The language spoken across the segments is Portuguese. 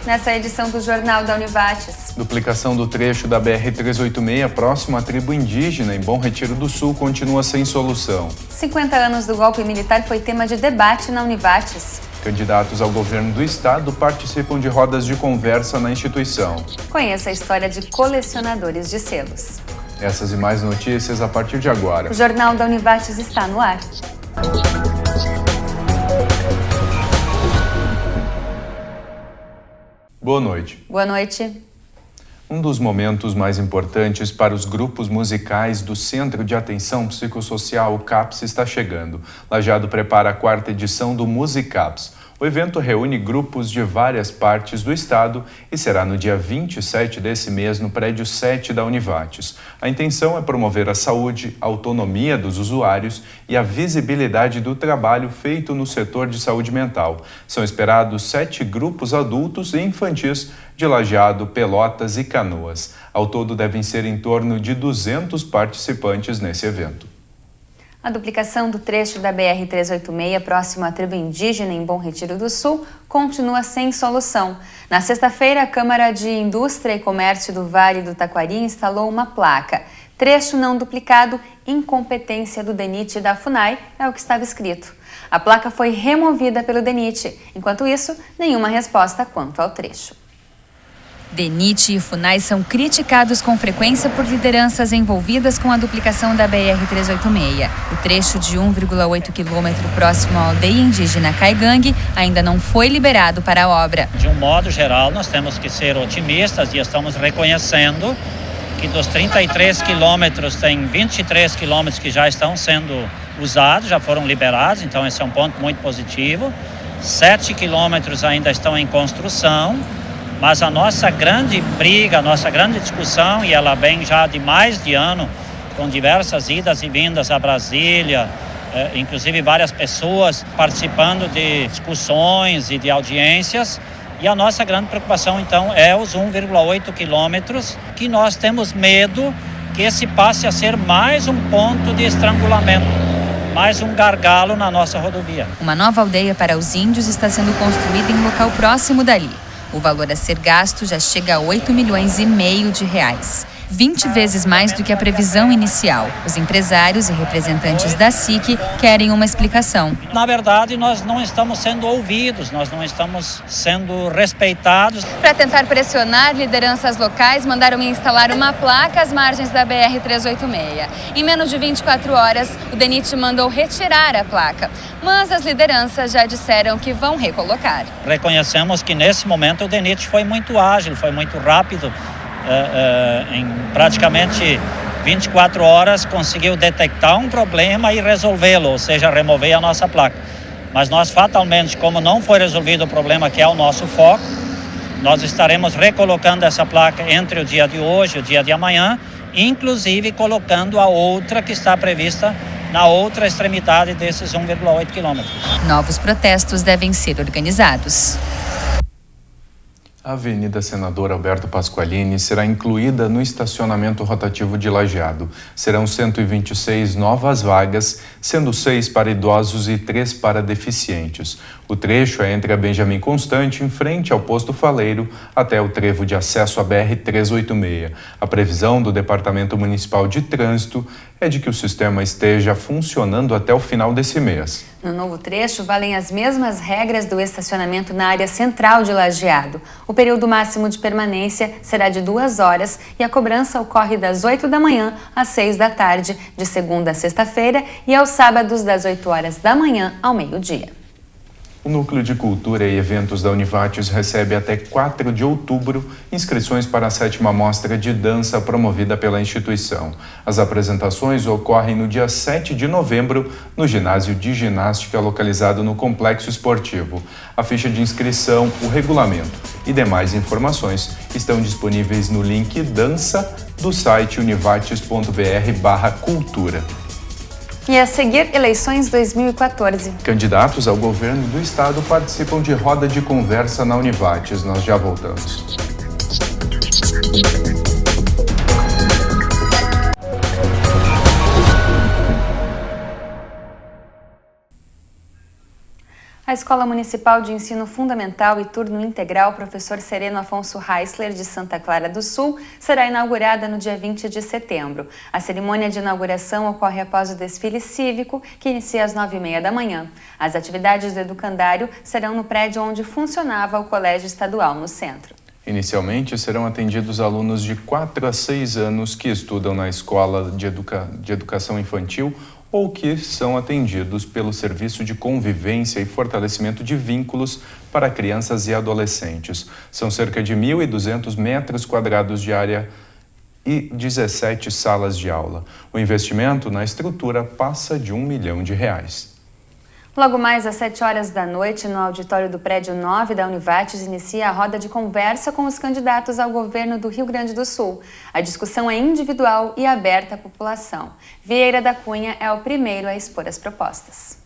nessa edição do Jornal da Univates. Duplicação do trecho da BR-386 próximo à tribo indígena em Bom Retiro do Sul continua sem solução. 50 anos do golpe militar foi tema de debate na Univates. Candidatos ao governo do estado participam de rodas de conversa na instituição. Conheça a história de colecionadores de selos. Essas e mais notícias a partir de agora. O Jornal da Univates está no ar. Boa noite. Boa noite. Um dos momentos mais importantes para os grupos musicais do Centro de Atenção Psicossocial, o CAPS, está chegando. Lajeado prepara a 4ª edição do Musicaps. O evento reúne grupos de várias partes do estado e será no dia 27 desse mês no prédio 7 da Univates. A intenção é promover a saúde, a autonomia dos usuários e a visibilidade do trabalho feito no setor de saúde mental. São esperados 7 grupos adultos e infantis de Lajeado, Pelotas e Canoas. Ao todo devem ser em torno de 200 participantes nesse evento. A duplicação do trecho da BR-386 próximo à tribo indígena em Bom Retiro do Sul continua sem solução. Na sexta-feira, a Câmara de Indústria e Comércio do Vale do Taquari instalou uma placa. Trecho não duplicado, incompetência do DENIT e da FUNAI, é o que estava escrito. A placa foi removida pelo DENIT. Enquanto isso, nenhuma resposta quanto ao trecho. DENIT e FUNAI são criticados com frequência por lideranças envolvidas com a duplicação da BR-386. O trecho de 1,8 quilômetro próximo à aldeia indígena Caigangue ainda não foi liberado para a obra. De um modo geral, nós temos que ser otimistas e estamos reconhecendo que dos 33 quilômetros, tem 23 quilômetros que já estão sendo usados, já foram liberados, então esse é um ponto muito positivo. 7 quilômetros ainda estão em construção. Mas a nossa grande briga, a nossa grande discussão, e ela vem já de mais de ano, com diversas idas e vindas a Brasília, inclusive várias pessoas participando de discussões e de audiências. E a nossa grande preocupação, então, é os 1,8 quilômetros, que nós temos medo que esse passe a ser mais um ponto de estrangulamento, mais um gargalo na nossa rodovia. Uma nova aldeia para os índios está sendo construída em local próximo dali. O valor a ser gasto já chega a 8,5 milhões de reais. 20 vezes mais do que a previsão inicial. Os empresários e representantes da SIC querem uma explicação. Na verdade, nós não estamos sendo ouvidos, nós não estamos sendo respeitados. Para tentar pressionar lideranças locais, mandaram instalar uma placa às margens da BR-386. Em menos de 24 horas, o DENIT mandou retirar a placa. Mas as lideranças já disseram que vão recolocar. Reconhecemos que nesse momento o DENIT foi muito ágil, foi muito rápido. Em praticamente 24 horas conseguiu detectar um problema e resolvê-lo, ou seja, remover a nossa placa. Mas nós fatalmente, como não foi resolvido o problema que é o nosso foco, nós estaremos recolocando essa placa entre o dia de hoje e o dia de amanhã, inclusive colocando a outra que está prevista na outra extremidade desses 1,8 quilômetros. Novos protestos devem ser organizados. A Avenida Senador Alberto Pasqualini será incluída no estacionamento rotativo de Lajeado. Serão 126 novas vagas, sendo 6 para idosos e 3 para deficientes. O trecho é entre a Benjamin Constante, em frente ao posto Faleiro, até o trevo de acesso à BR-386. A previsão do Departamento Municipal de Trânsito é de que o sistema esteja funcionando até o final desse mês. No novo trecho, valem as mesmas regras do estacionamento na área central de Lajeado. O período máximo de permanência será de 2 horas e a cobrança ocorre das 8 da manhã às 6 da tarde, de segunda a sexta-feira, e aos sábados das 8 horas da manhã ao meio-dia. O Núcleo de Cultura e Eventos da Univates recebe até 4 de outubro inscrições para a 7ª Mostra de Dança promovida pela instituição. As apresentações ocorrem no dia 7 de novembro no Ginásio de Ginástica localizado no Complexo Esportivo. A ficha de inscrição, o regulamento e demais informações estão disponíveis no link Dança do site univates.br/cultura. E a seguir, eleições 2014. Candidatos ao governo do estado participam de roda de conversa na Univates. Nós já voltamos. A Escola Municipal de Ensino Fundamental e Turno Integral Professor Sereno Afonso Heisler, de Santa Clara do Sul, será inaugurada no dia 20 de setembro. A cerimônia de inauguração ocorre após o desfile cívico, que inicia às 9h30 da manhã. As atividades do educandário serão no prédio onde funcionava o Colégio Estadual no centro. Inicialmente, serão atendidos alunos de 4 a 6 anos que estudam na Escola de Educação Infantil ou que são atendidos pelo Serviço de Convivência e Fortalecimento de Vínculos para Crianças e Adolescentes. São cerca de 1.200 metros quadrados de área e 17 salas de aula. O investimento na estrutura passa de R$1 milhão. Logo mais às 7h da noite, no auditório do prédio 9 da Univates, inicia a roda de conversa com os candidatos ao governo do Rio Grande do Sul. A discussão é individual e aberta à população. Vieira da Cunha é o primeiro a expor as propostas.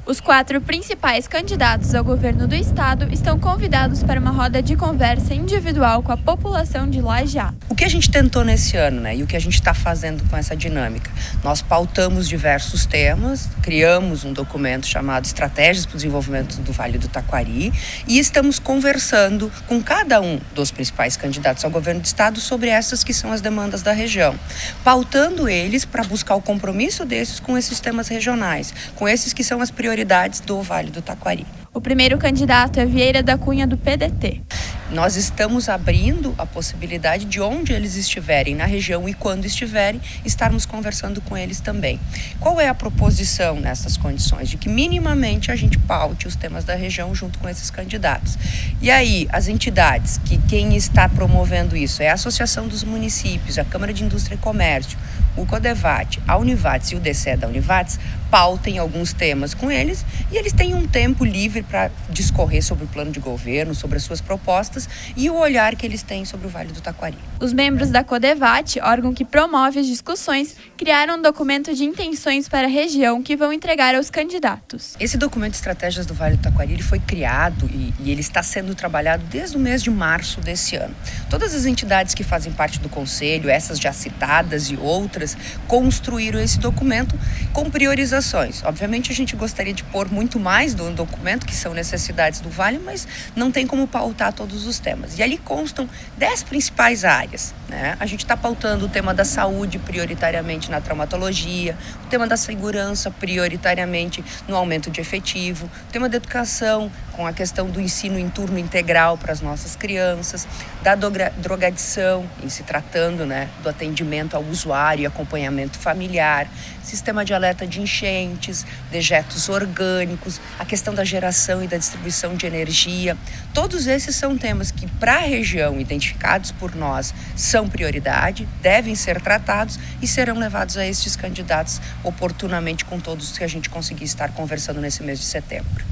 Os 4 principais candidatos ao governo do estado estão convidados para uma roda de conversa individual com a população de Lajeado. O que a gente tentou nesse ano, e o que a gente está fazendo com essa dinâmica? Nós pautamos diversos temas, criamos um documento chamado Estratégias para o Desenvolvimento do Vale do Taquari e estamos conversando com cada um dos principais candidatos ao governo do estado sobre essas que são as demandas da região, pautando eles para buscar o compromisso desses com esses temas regionais, com esses que são as prioridades do Vale do Taquari. O primeiro candidato é Vieira da Cunha, do PDT. Nós estamos abrindo a possibilidade de onde eles estiverem na região e quando estiverem, estarmos conversando com eles também. Qual é a proposição nessas condições? De que minimamente a gente paute os temas da região junto com esses candidatos. E aí, as entidades, que quem está promovendo isso é a Associação dos Municípios, a Câmara de Indústria e Comércio, o CODEVAT, a Univates e o DCE da Univates, pautem alguns temas com eles e eles têm um tempo livre para discorrer sobre o plano de governo, sobre as suas propostas e o olhar que eles têm sobre o Vale do Taquari. Os membros da CODEVAT, órgão que promove as discussões, criaram um documento de intenções para a região que vão entregar aos candidatos. Esse documento de estratégias do Vale do Taquari ele foi criado e ele está sendo trabalhado desde o mês de março desse ano. Todas as entidades que fazem parte do Conselho, essas já citadas e outras, construíram esse documento com priorizações. Obviamente a gente gostaria de pôr muito mais no documento, que são necessidades do Vale, mas não tem como pautar todos os temas. E ali constam 10 principais áreas. A gente está pautando o tema da saúde prioritariamente na traumatologia, o tema da segurança prioritariamente no aumento de efetivo, o tema da educação com a questão do ensino em turno integral para as nossas crianças, da drogadição, em se tratando do atendimento ao usuário e acompanhamento familiar, sistema de alerta de enchentes, dejetos orgânicos, a questão da geração e da distribuição de energia. Todos esses são temas que, para a região, identificados por nós, são prioridade, devem ser tratados e serão levados a estes candidatos oportunamente com todos que a gente conseguir estar conversando nesse mês de setembro.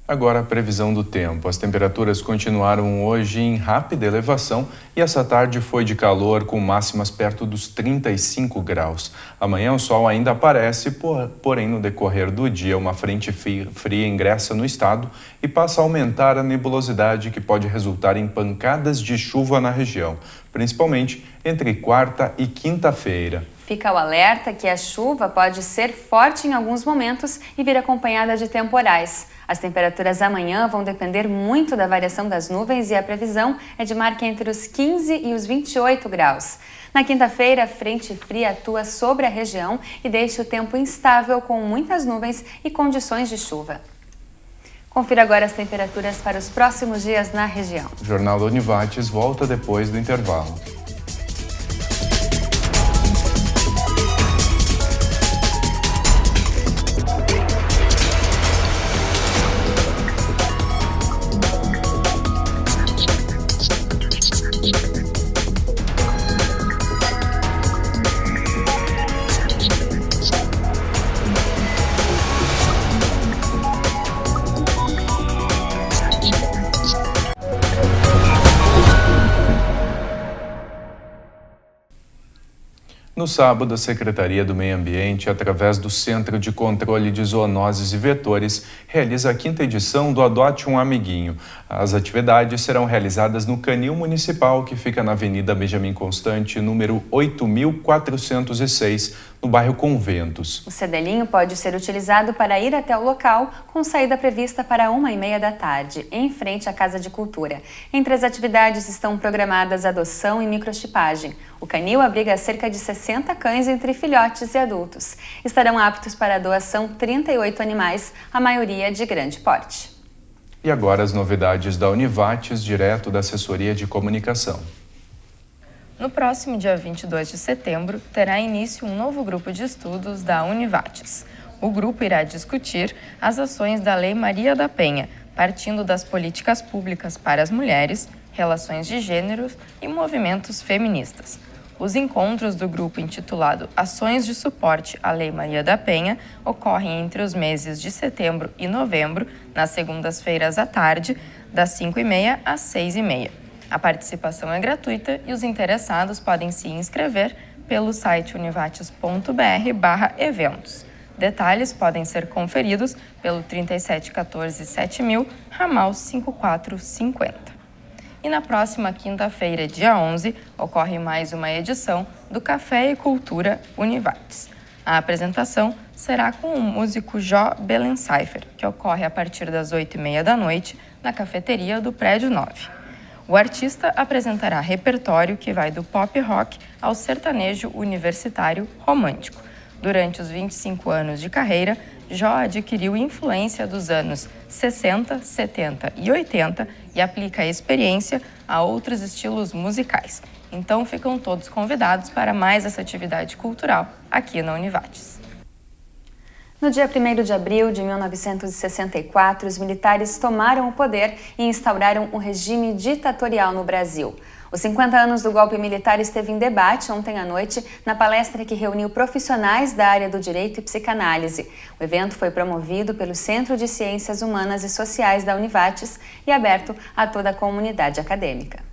Agora a previsão do tempo. As temperaturas continuaram hoje em rápida elevação e essa tarde foi de calor com máximas perto dos 35 graus. Amanhã o sol ainda aparece, porém no decorrer do dia uma frente fria ingressa no estado e passa a aumentar a nebulosidade que pode resultar em pancadas de chuva na região, principalmente entre quarta e quinta-feira. Fica o alerta que a chuva pode ser forte em alguns momentos e vir acompanhada de temporais. As temperaturas amanhã vão depender muito da variação das nuvens e a previsão é de marca entre os 15 e os 28 graus. Na quinta-feira, a frente fria atua sobre a região e deixa o tempo instável com muitas nuvens e condições de chuva. Confira agora as temperaturas para os próximos dias na região. O Jornal da Univates volta depois do intervalo. No sábado, a Secretaria do Meio Ambiente, através do Centro de Controle de Zoonoses e Vetores, realiza a 5ª edição do Adote um Amiguinho. As atividades serão realizadas no Canil Municipal, que fica na Avenida Benjamin Constant, número 8.406, no bairro Conventos. O sedelinho pode ser utilizado para ir até o local, com saída prevista para 1h30 da tarde, em frente à Casa de Cultura. Entre as atividades estão programadas adoção e microchipagem. O canil abriga cerca de 60 cães entre filhotes e adultos. Estarão aptos para a doação 38 animais, a maioria de grande porte. E agora as novidades da Univates, direto da Assessoria de Comunicação. No próximo dia 22 de setembro, terá início um novo grupo de estudos da Univates. O grupo irá discutir as ações da Lei Maria da Penha, partindo das políticas públicas para as mulheres, relações de gênero e movimentos feministas. Os encontros do grupo intitulado Ações de Suporte à Lei Maria da Penha ocorrem entre os meses de setembro e novembro, nas segundas-feiras à tarde, das 5h30 às 6h30. A participação é gratuita e os interessados podem se inscrever pelo site univates.br/eventos. Detalhes podem ser conferidos pelo 3714 7000, ramal 5450. E na próxima quinta-feira, dia 11, ocorre mais uma edição do Café e Cultura Univates. A apresentação será com o músico Jó Belensaifer, que ocorre a partir das 8h30 da noite na cafeteria do Prédio 9. O artista apresentará repertório que vai do pop rock ao sertanejo universitário romântico. Durante os 25 anos de carreira, Jó adquiriu influência dos anos 60, 70 e 80 e aplica a experiência a outros estilos musicais. Então ficam todos convidados para mais essa atividade cultural aqui na Univates. No dia 1º de abril de 1964, os militares tomaram o poder e instauraram um regime ditatorial no Brasil. Os 50 anos do golpe militar esteve em debate ontem à noite na palestra que reuniu profissionais da área do direito e psicanálise. O evento foi promovido pelo Centro de Ciências Humanas e Sociais da Univates e aberto a toda a comunidade acadêmica.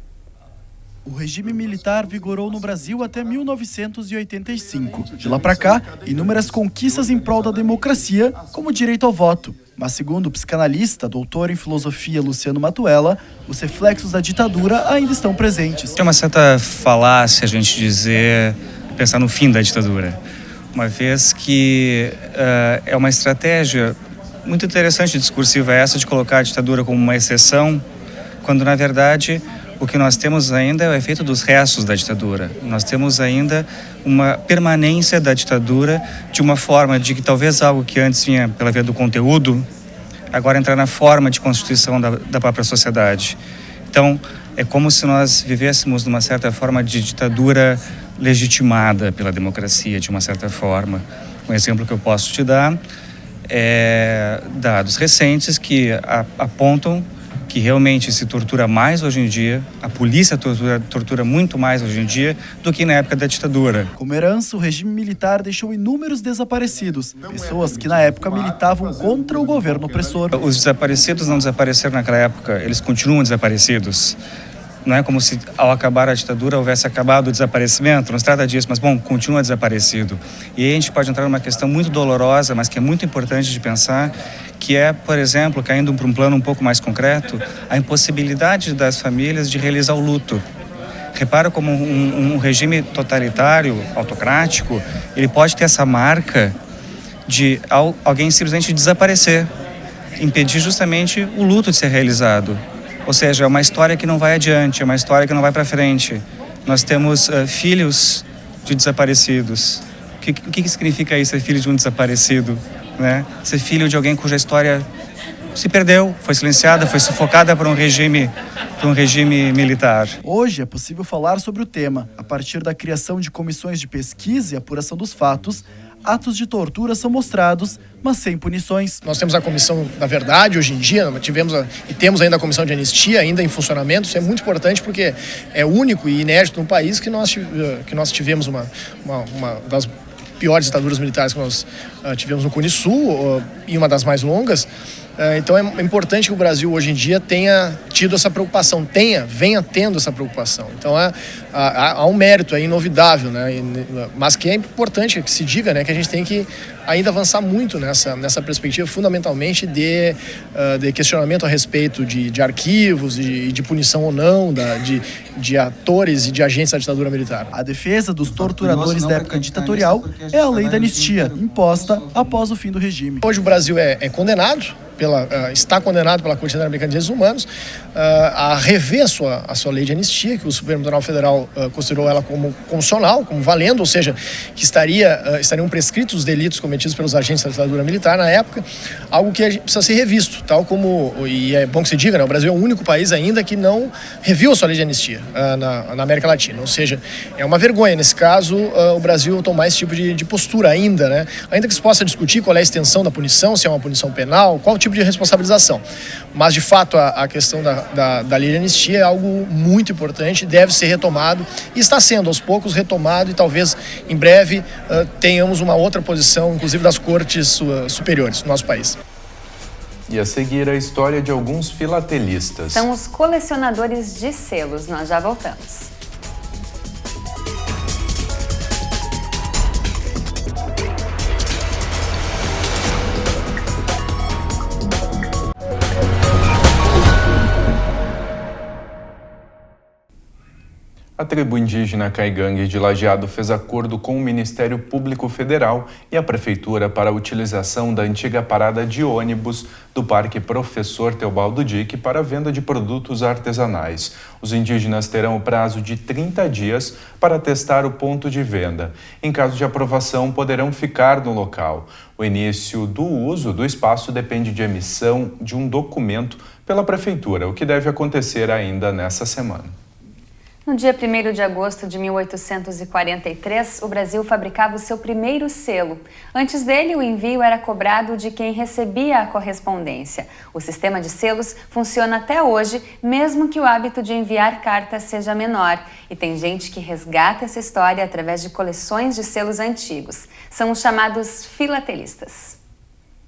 O regime militar vigorou no Brasil até 1985. De lá para cá, inúmeras conquistas em prol da democracia, como o direito ao voto. Mas segundo o psicanalista, doutor em filosofia Luciano Matuella, os reflexos da ditadura ainda estão presentes. É uma certa falácia a gente pensar no fim da ditadura, uma vez que é uma estratégia muito interessante discursiva essa de colocar a ditadura como uma exceção, quando na verdade o que nós temos ainda é o efeito dos restos da ditadura. Nós temos ainda uma permanência da ditadura de uma forma de que talvez algo que antes vinha pela via do conteúdo, agora entrar na forma de constituição da própria sociedade. Então, é como se nós vivêssemos numa certa forma de ditadura legitimada pela democracia, de uma certa forma. Um exemplo que eu posso te dar é dados recentes que apontam que realmente se tortura mais hoje em dia, a polícia tortura muito mais hoje em dia do que na época da ditadura. Como herança, o regime militar deixou inúmeros desaparecidos, pessoas que na época militavam contra o governo opressor. Os desaparecidos não desapareceram naquela época, eles continuam desaparecidos. Não é como se ao acabar a ditadura houvesse acabado o desaparecimento, não se trata disso, mas bom, continua desaparecido. E aí a gente pode entrar numa questão muito dolorosa, mas que é muito importante de pensar, que é, por exemplo, caindo para um plano um pouco mais concreto, a impossibilidade das famílias de realizar o luto. Repara como um regime totalitário, autocrático, ele pode ter essa marca de alguém simplesmente desaparecer, impedir justamente o luto de ser realizado. Ou seja, é uma história que não vai adiante, é uma história que não vai para frente. Nós temos filhos de desaparecidos. O que significa isso, ser filho de um desaparecido? Né? Ser filho de alguém cuja história se perdeu, foi silenciada, foi sufocada por um regime militar. Hoje é possível falar sobre o tema. A partir da criação de comissões de pesquisa e apuração dos fatos, atos de tortura são mostrados, mas sem punições. Nós temos a Comissão da Verdade hoje em dia, temos ainda a Comissão de Anistia ainda em funcionamento. Isso é muito importante porque é único e inédito no país que nós tivemos uma das piores ditaduras militares que nós tivemos no Cone Sul e uma das mais longas. Então é importante que o Brasil hoje em dia tenha tido essa preocupação, venha tendo essa preocupação. Então há um mérito aí inovidável, né? Mas que é importante que se diga, né, que a gente tem que ainda avançar muito nessa perspectiva, fundamentalmente de questionamento a respeito de arquivos e de punição ou não de atores e de agentes da ditadura militar. A defesa dos torturadores da época ditatorial é a lei da anistia, imposta após o fim do regime. Hoje o Brasil é condenado, está condenado pela Corte Interamericana de Direitos Humanos a rever a sua lei de anistia, que o Supremo Tribunal Federal considerou ela como constitucional, como valendo, ou seja, que estariam prescritos os delitos cometidos pelos agentes da ditadura militar na época, algo que precisa ser revisto, tal como, e é bom que se diga, né, o Brasil é o único país ainda que não reviu a sua lei de anistia na América Latina, ou seja, é uma vergonha, nesse caso, o Brasil tomar esse tipo de postura ainda, né, ainda que se possa discutir qual é a extensão da punição, se é uma punição penal, qual o tipo de responsabilização, mas de fato a questão da lei de anistia é algo muito importante, deve ser retomado e está sendo aos poucos retomado e talvez em breve tenhamos uma outra posição, inclusive das cortes superiores do nosso país. E a seguir a história de alguns filatelistas. São os colecionadores de selos, nós já voltamos. A tribo indígena Caigangue de Lajeado fez acordo com o Ministério Público Federal e a Prefeitura para a utilização da antiga parada de ônibus do Parque Professor Teobaldo Dick para a venda de produtos artesanais. Os indígenas terão o prazo de 30 dias para testar o ponto de venda. Em caso de aprovação, poderão ficar no local. O início do uso do espaço depende de emissão de um documento pela Prefeitura, o que deve acontecer ainda nessa semana. No dia 1º de agosto de 1843, o Brasil fabricava o seu primeiro selo. Antes dele, o envio era cobrado de quem recebia a correspondência. O sistema de selos funciona até hoje, mesmo que o hábito de enviar cartas seja menor. E tem gente que resgata essa história através de coleções de selos antigos. São os chamados filatelistas.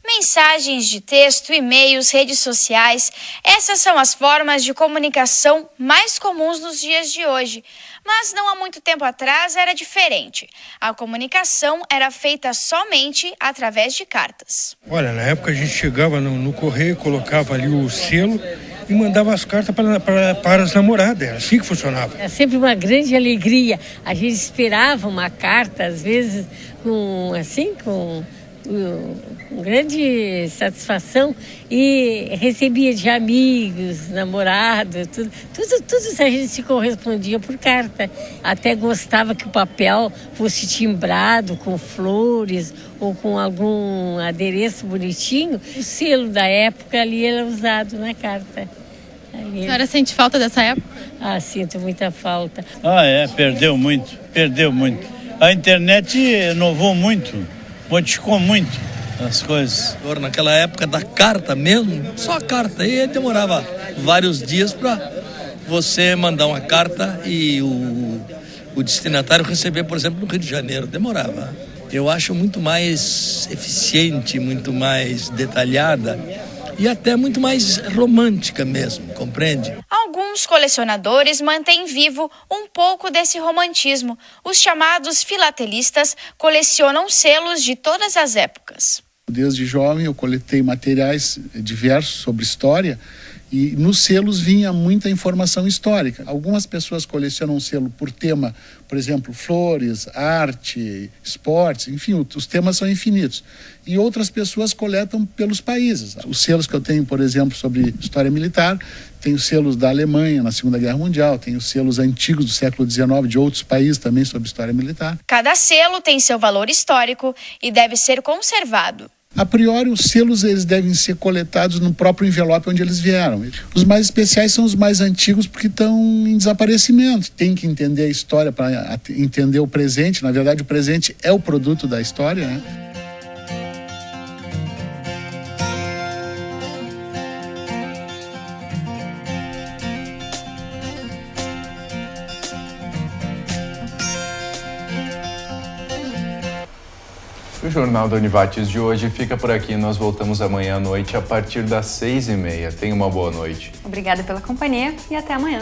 Mensagens de texto, e-mails, redes sociais, essas são as formas de comunicação mais comuns nos dias de hoje. Mas não há muito tempo atrás era diferente. A comunicação era feita somente através de cartas. Olha, na época a gente chegava no correio, colocava ali o selo e mandava as cartas para as namoradas. Era assim que funcionava. É sempre uma grande alegria. A gente esperava uma carta, às vezes, com grande satisfação, e recebia de amigos, namorados, tudo a gente se correspondia por carta. Até gostava que o papel fosse timbrado com flores ou com algum adereço bonitinho. O selo da época ali era usado na carta. A senhora sente falta dessa época? Sinto muita falta. Perdeu muito. A internet inovou muito. Modificou muito as coisas. Naquela época da carta mesmo, só a carta. E demorava vários dias para você mandar uma carta e o destinatário receber, por exemplo, no Rio de Janeiro. Demorava. Eu acho muito mais eficiente, muito mais detalhada e até muito mais romântica mesmo, compreende? Alguns colecionadores mantêm vivo um pouco desse romantismo. Os chamados filatelistas colecionam selos de todas as épocas. Desde jovem eu coletei materiais diversos sobre história e nos selos vinha muita informação histórica. Algumas pessoas colecionam selo por tema, por exemplo, flores, arte, esportes, enfim, os temas são infinitos. E outras pessoas coletam pelos países. Os selos que eu tenho, por exemplo, sobre história militar, tenho selos da Alemanha na Segunda Guerra Mundial, tenho selos antigos do século XIX de outros países também sobre história militar. Cada selo tem seu valor histórico e deve ser conservado. A priori, os selos eles devem ser coletados no próprio envelope onde eles vieram. Os mais especiais são os mais antigos porque estão em desaparecimento. Tem que entender a história para entender o presente. Na verdade, o presente é o produto da história, né? O Jornal da Univates de hoje fica por aqui. Nós voltamos amanhã à noite a partir das 6h30. Tenha uma boa noite. Obrigada pela companhia e até amanhã.